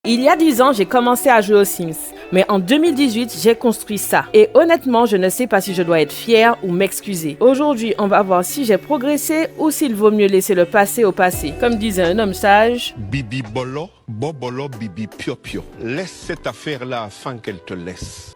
Il y a 10 ans, j'ai commencé à jouer aux Sims. Mais en 2018, j'ai construit ça. Et honnêtement, je ne sais pas si je dois être fière ou m'excuser. Aujourd'hui, on va voir si j'ai progressé ou s'il vaut mieux laisser le passé au passé. Comme disait un homme sage, Bibi bolo, bobolo, bibi pio pio. Laisse cette affaire-là afin qu'elle te laisse.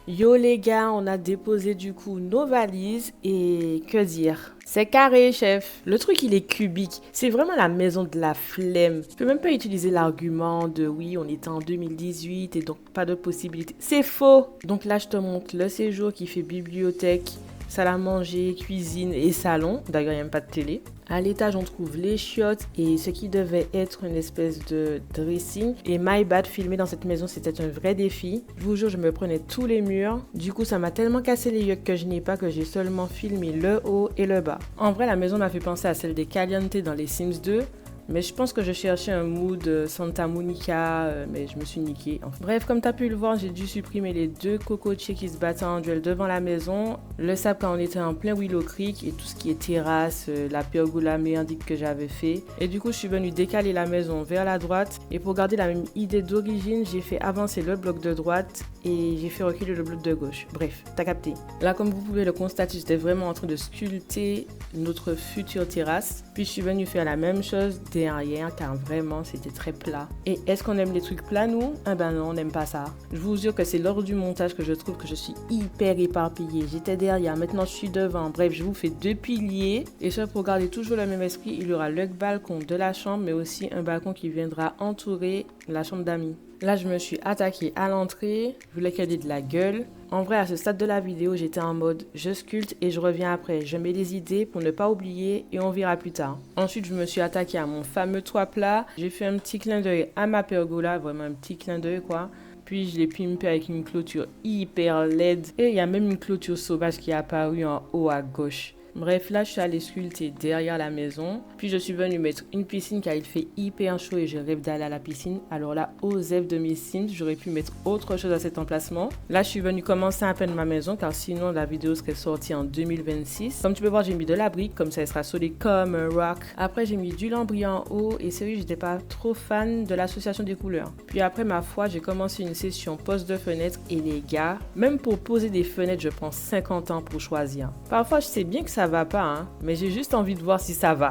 yo les gars, on a déposé du coup nos valises et que dire? C'est carré, chef. Le truc, il est cubique. C'est vraiment la maison de la flemme. Je peux même pas utiliser l'argument de oui, on était en 2018 et donc pas de possibilité. C'est faux. Donc là, je te montre le séjour qui fait bibliothèque, salle à manger, cuisine et salon. D'ailleurs, il n'y a même pas de télé. À l'étage, on trouve les chiottes et ce qui devait être une espèce de dressing. Et my bad, filmer dans cette maison, c'était un vrai défi. Je vous jure, je me prenais tous les murs. Du coup, ça m'a tellement cassé les yeux que je n'ai pas que j'ai seulement filmé le haut et le bas. En vrai, la maison m'a fait penser à celle des Caliente dans les Sims 2. Mais je pense que je cherchais un mood Santa Monica, mais je me suis niquée. Bref, comme tu as pu le voir, j'ai dû supprimer les deux cocotiers qui se battaient en duel devant la maison, le sable quand on était en plein Willow Creek et tout ce qui est terrasse, la pergola méandique que j'avais fait. Et du coup, je suis venue décaler la maison vers la droite. Et pour garder la même idée d'origine, j'ai fait avancer le bloc de droite et j'ai fait reculer le bloc de gauche. Bref, t'as capté. Là, comme vous pouvez le constater, j'étais vraiment en train de sculpter notre future terrasse. Puis je suis venue faire la même chose derrière car vraiment c'était très plat. Et est-ce qu'on aime les trucs plats nous? Ah ben non, on n'aime pas ça. Je vous jure que c'est lors du montage que je trouve que je suis hyper éparpillée. J'étais derrière, maintenant je suis devant. Bref, je vous fais deux piliers. Et ça, pour garder toujours le même esprit, il y aura le balcon de la chambre mais aussi un balcon qui viendra entourer la chambre d'amis. Là, je me suis attaquée à l'entrée, je voulais qu'elle ait de la gueule. En vrai, à ce stade de la vidéo, j'étais en mode je sculpte et je reviens après. Je mets des idées pour ne pas oublier et on verra plus tard. Ensuite, je me suis attaquée à mon fameux toit plat. J'ai fait un petit clin d'œil à ma pergola, vraiment un petit clin d'œil quoi. Puis je l'ai pimpé avec une clôture hyper laide. Et il y a même une clôture sauvage qui est apparue en haut à gauche. Bref, là, je suis allée sculpter derrière la maison. Puis, je suis venue mettre une piscine car il fait hyper chaud et je rêve d'aller à la piscine. Alors là, aux F de mes Sims, j'aurais pu mettre autre chose à cet emplacement. Là, je suis venue commencer à peine ma maison car sinon, la vidéo serait sortie en 2026. Comme tu peux voir, j'ai mis de la brique, comme ça, elle sera solide comme un rock. Après, j'ai mis du lambris en haut et sérieux, j'étais pas trop fan de l'association des couleurs. Puis après, ma foi, j'ai commencé une session poste de fenêtre et les gars, même pour poser des fenêtres, je prends 50 ans pour choisir. Parfois, je sais bien que ça va pas, hein, mais j'ai juste envie de voir si ça va.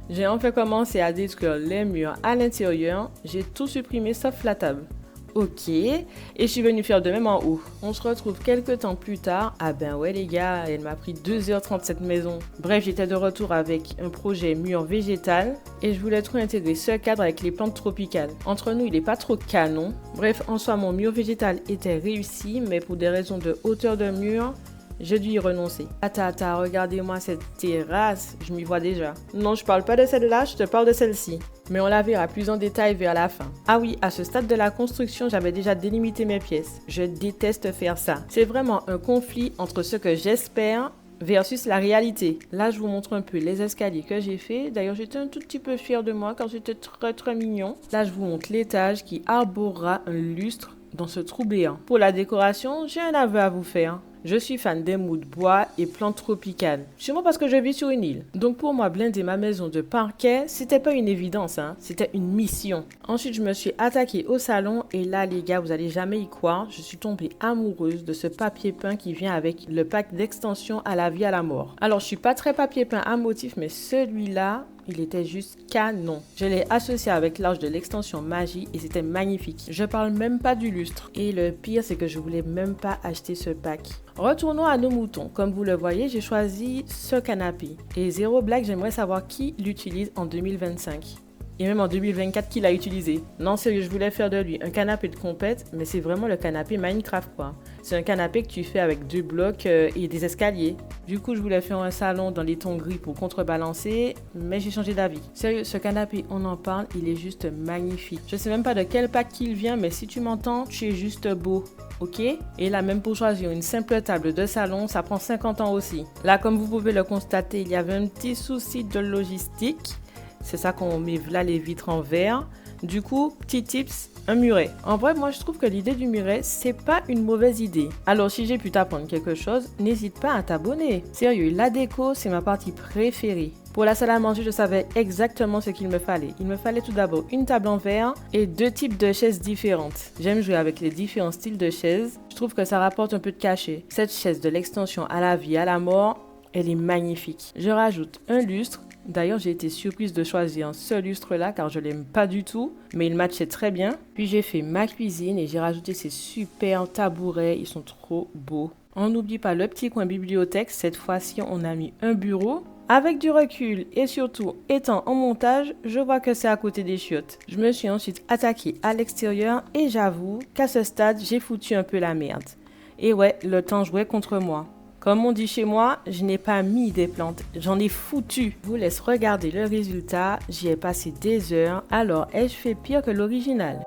J'ai enfin commencé à détruire les murs à l'intérieur. J'ai tout supprimé sauf la table. Ok, et je suis venue faire de même en haut. On se retrouve quelques temps plus tard. Ah ben ouais les gars, elle m'a pris 2h30 cette maison. Bref, j'étais de retour avec un projet mur végétal et je voulais trop intégrer ce cadre avec les plantes tropicales. Entre nous, il est pas trop canon. Bref, en soi, mon mur végétal était réussi, mais pour des raisons de hauteur de mur, j'ai dû y renoncer. Attends, regardez-moi cette terrasse, je m'y vois déjà. Non, je parle pas de celle-là, je te parle de celle-ci. Mais on la verra plus en détail vers la fin. Ah oui, à ce stade de la construction, j'avais déjà délimité mes pièces. Je déteste faire ça. C'est vraiment un conflit entre ce que j'espère versus la réalité. Là, je vous montre un peu les escaliers que j'ai fait. D'ailleurs, j'étais un tout petit peu fière de moi car c'était très mignon. Là, je vous montre l'étage qui arborera un lustre dans ce trou béant. Pour la décoration, j'ai un aveu à vous faire. Je suis fan des moods bois et plantes tropicales. Sûrement parce que je vis sur une île. Donc pour moi, blinder ma maison de parquet, c'était pas une évidence, hein. C'était une mission. Ensuite, je me suis attaquée au salon et là, les gars, vous allez jamais y croire, je suis tombée amoureuse de ce papier peint qui vient avec le pack d'extension à la vie à la mort. Alors, je suis pas très papier peint à motif, mais celui-là, il était juste canon. Je l'ai associé avec l'arche de l'extension magie et c'était magnifique. Je parle même pas du lustre. Et le pire, c'est que je voulais même pas acheter ce pack. Retournons à nos moutons. Comme vous le voyez, j'ai choisi ce canapé. Et zéro blague, j'aimerais savoir qui l'utilise en 2025. Et même en 2024, qui l'a utilisé. Non, sérieux, je voulais faire de lui un canapé de compète, mais c'est vraiment le canapé Minecraft, quoi. C'est un canapé que tu fais avec 2 blocs et des escaliers. Du coup, je voulais faire un salon dans les tons gris pour contrebalancer, mais j'ai changé d'avis. Sérieux, ce canapé, on en parle, il est juste magnifique. Je sais même pas de quel pack il vient, mais si tu m'entends, tu es juste beau. Ok? Et là, même pour choisir une simple table de salon, ça prend 50 ans aussi. Là, comme vous pouvez le constater, il y avait un petit souci de logistique. C'est ça qu'on met là les vitres en verre. Du coup, petit tips, un muret. En vrai, moi je trouve que l'idée du muret, c'est pas une mauvaise idée. Alors si j'ai pu t'apprendre quelque chose, n'hésite pas à t'abonner. Sérieux, la déco, c'est ma partie préférée. Pour la salle à manger, je savais exactement ce qu'il me fallait. Il me fallait tout d'abord une table en verre et 2 types de chaises différentes. J'aime jouer avec les différents styles de chaises. Je trouve que ça rapporte un peu de cachet. Cette chaise de l'extension à la vie, à la mort, elle est magnifique. Je rajoute un lustre. D'ailleurs, j'ai été surprise de choisir ce lustre-là car je l'aime pas du tout, mais il matchait très bien. Puis j'ai fait ma cuisine et j'ai rajouté ces super tabourets, ils sont trop beaux. On n'oublie pas le petit coin bibliothèque, cette fois-ci on a mis un bureau. Avec du recul et surtout étant en montage, je vois que c'est à côté des chiottes. Je me suis ensuite attaquée à l'extérieur et j'avoue qu'à ce stade, j'ai foutu un peu la merde. Et ouais, le temps jouait contre moi. Comme on dit chez moi, je n'ai pas mis des plantes, j'en ai foutu. Je vous laisse regarder le résultat, j'y ai passé des heures, alors ai-je fait pire que l'original ?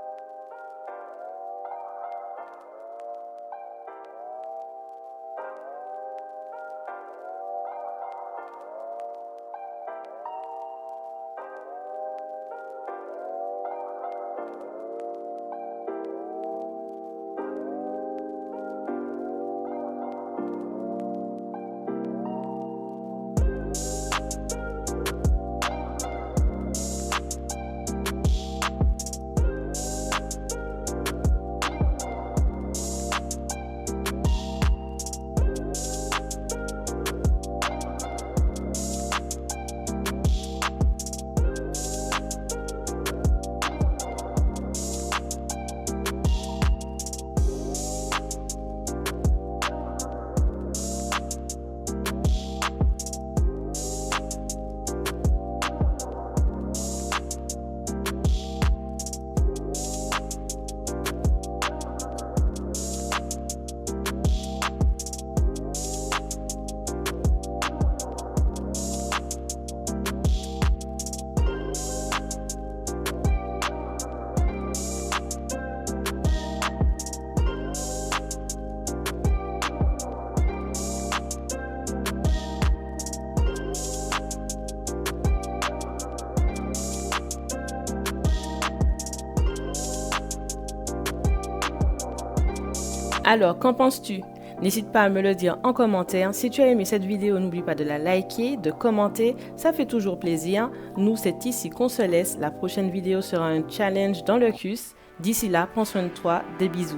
Alors, qu'en penses-tu ? N'hésite pas à me le dire en commentaire. Si tu as aimé cette vidéo, n'oublie pas de la liker, de commenter. Ça fait toujours plaisir. Nous, c'est ici qu'on se laisse. La prochaine vidéo sera un challenge dans le CUS. D'ici là, prends soin de toi. Des bisous.